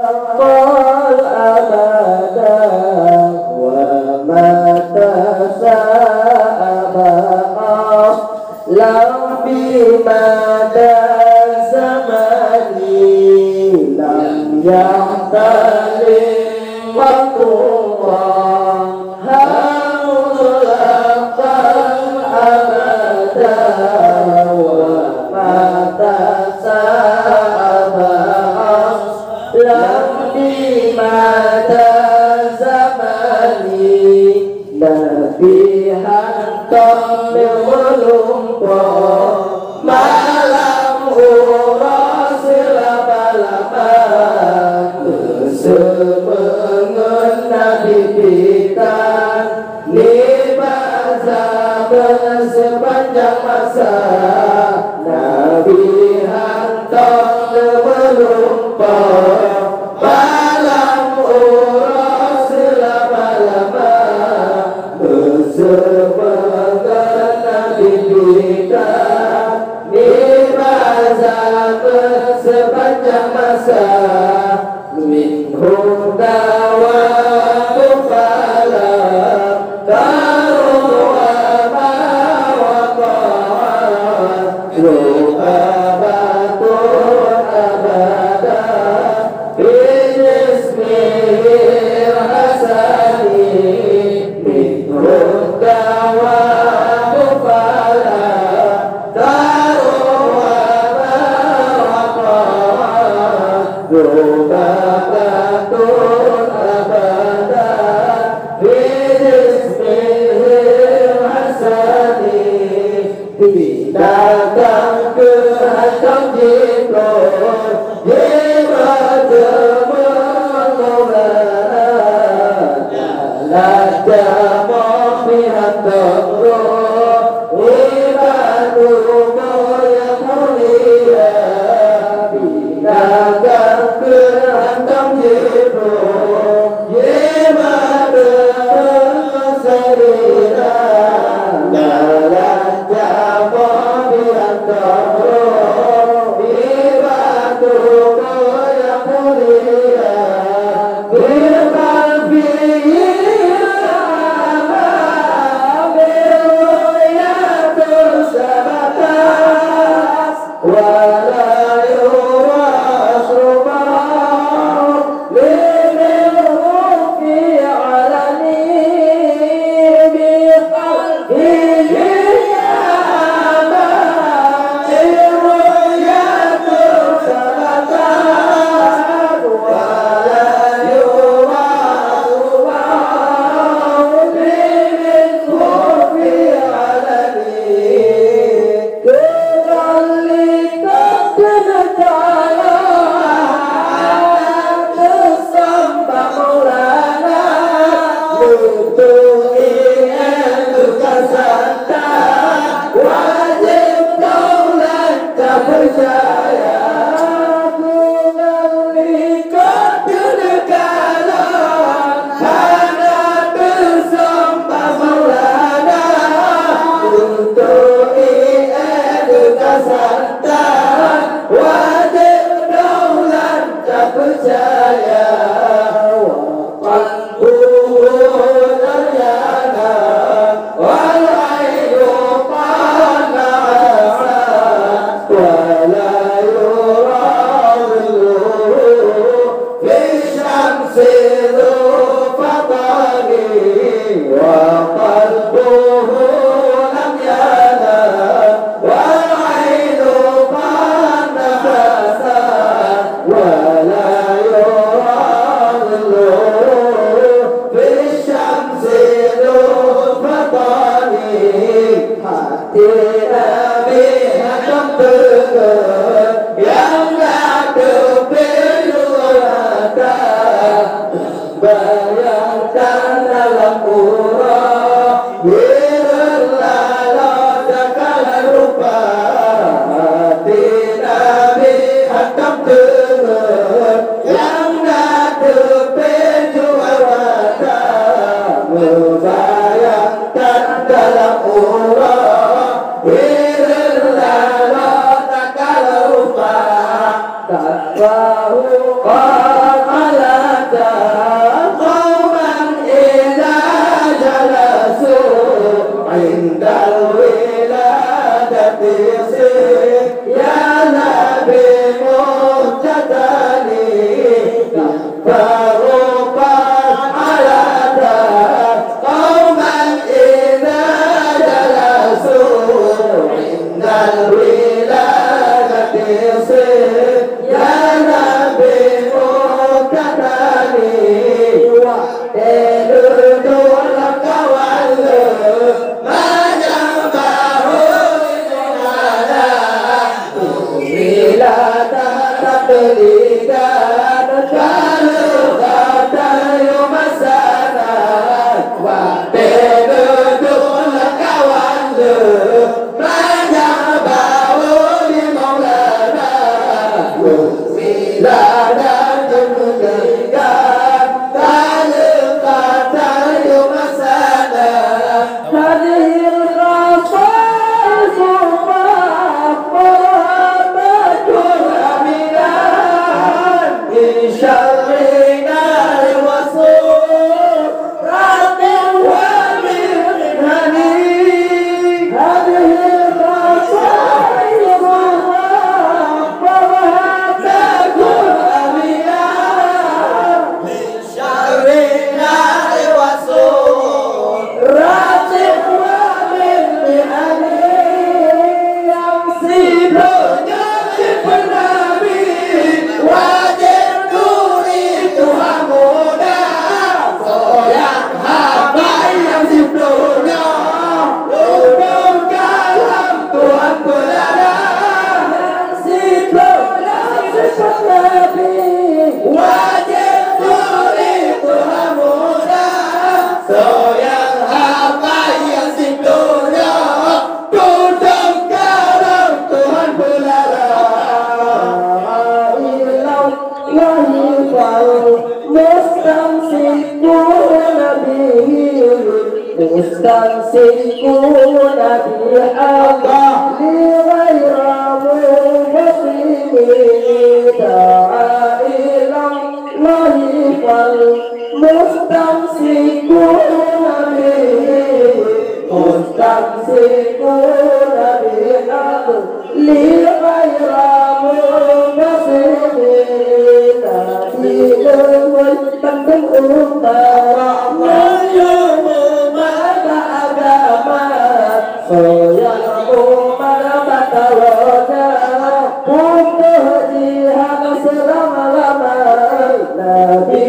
قال أبدا وما تساءل لم بمدى زمني لم يحتل وقوة هؤلاء أبدا وما تساءل لم بمدى زمني نبيها melumpa malam urasil balaman semengen nabi kita nibaza sepanjang masa nabi hantar melumpa malam urasil balaman sepanjang masa minhum dawa kufala karuwa mawaqa'at ruhabatun abada binismil hasani minhum dawa kufala Rubabatun abada Bidismihil hasani Datang ke hajam jibril Jibril mengulang Lajamah pihak teruk Ibadul yang mulia Datang ke hantam jibril Jibril serira Dalam jawab yang teruk Ibadul yang mulia Birbal ولا يرى ya Nabi Muhtadani Barukan ala qauman idza jalasu indal wilayati ya Nabi Muhtadani wa edudul kawal majambahu inala bila tak berikan kalau kata yumasana wa edudul kawal majambahu di maulana bila tak berikan kalau kata yumasana hadhil khasais Muhammadul aminan min syarri nari wasul rabbin wa min hani hadhil khasais Muhammadul aminan min syarri nari wasul rabbin wa min hani yang sibuknya Nabi wajib nuri Tuhan muda soyak hamba yang sibuknya duduk dalam Tuhan berada yang sibuknya Nabi wajib nuri Tuhan muda soyak hamba yang sibuknya duduk dalam Tuhan berada mustamsikuna bi Allah li ghairamu muslimin da'ilallahi fal mustamsikuna bi Allah li ghairamu muslimin da'ilallahi tanggung utara yang umat bataroja untuk jihad selama-lamanya Nabi